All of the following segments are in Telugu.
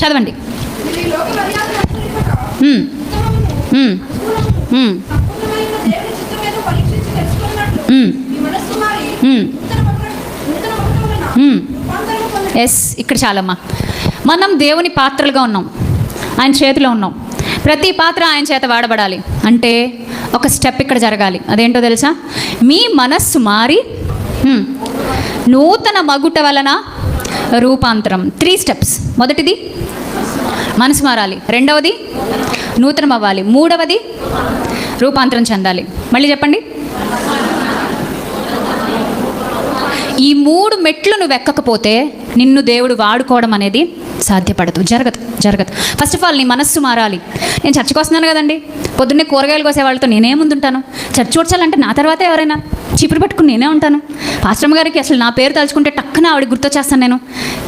చదవండి. ఎస్, ఇక్కడ చాలమ్మా. మనం దేవుని పాత్రలుగా ఉన్నాం, ఆయన చేతిలో ఉన్నాం. ప్రతి పాత్ర ఆయన చేత వాడబడాలి అంటే ఒక స్టెప్ ఇక్కడ జరగాలి. అదేంటో తెలుసా? మీ మనస్సు మారి నూతన మగుట వలన రూపాంతరం. 3 స్టెప్స్. మొదటిది మనసు మారాలి, రెండవది నూతనం అవ్వాలి, మూడవది రూపాంతరం చెందాలి. మళ్ళీ చెప్పండి. ఈ 3 మెట్లు నువ్వు ఎక్కకపోతే నిన్ను దేవుడు వాడుకోవడం అనేది సాధ్యపడదు, జరగదు. ఫస్ట్ ఆఫ్ ఆల్ నీ మనస్సు మారాలి. నేను చర్చకు వస్తున్నాను కదండి, పొద్దున్నే కూరగాయలు కోసే వాళ్ళతో నేనే ముందుంటాను. చర్చ చూడాలంటే నా తర్వాత ఎవరైనా చీపురు పట్టుకుని నేనే ఉంటాను. పాస్టమ్ గారికి అసలు నా పేరు తలుచుకుంటే టక్కున ఆవిడ గుర్తొచ్చేస్తాను. నేను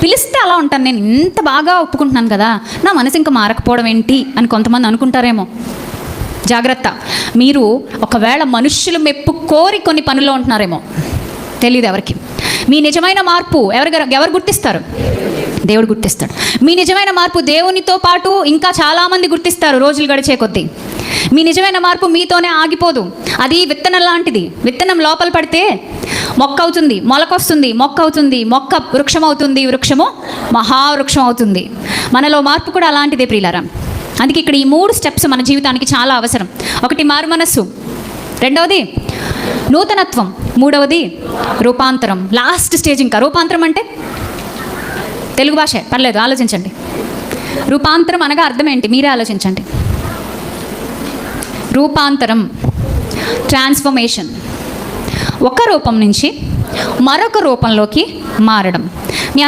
పిలిస్తే అలా ఉంటాను. నేను ఇంత బాగా ఒప్పుకుంటున్నాను కదా, నా మనసు ఇంకా మారకపోవడం ఏంటి అని కొంతమంది అనుకుంటారేమో. జాగ్రత్త. మీరు ఒకవేళ మనుష్యులు మెప్పు కోరి కొన్ని పనుల్లో ఉంటున్నారేమో, తెలియదు ఎవరికి. మీ నిజమైన మార్పు ఎవరు గుర్తిస్తారు? దేవుడు గుర్తిస్తాడు. మీ నిజమైన మార్పు దేవునితో పాటు ఇంకా చాలామంది గుర్తిస్తారు రోజులు గడిచే కొద్దీ. మీ నిజమైన మార్పు మీతోనే ఆగిపోదు. అది విత్తనం లాంటిది. విత్తనం లోపల పడితే మొక్క అవుతుంది, మొలకొస్తుంది, మొక్క అవుతుంది, మొక్క వృక్షం అవుతుంది, వృక్షము మహావృక్షం అవుతుంది. మనలో మార్పు కూడా అలాంటిదే ప్రియులారా. అందుకే ఇక్కడ ఈ 3 స్టెప్స్ మన జీవితానికి చాలా అవసరం. ఒకటి మారు మనస్సు, రెండవది నూతనత్వం, మూడవది రూపాంతరం. Last stage. ఇంకా రూపాంతరం అంటే తెలుగు భాష పర్లేదు, ఆలోచించండి. రూపాంతరం అనగా అర్థం ఏంటి మీరే ఆలోచించండి. రూపాంతరం, ట్రాన్స్ఫర్మేషన్. ఒక రూపం నుంచి మరొక రూపంలోకి మారడం. మీ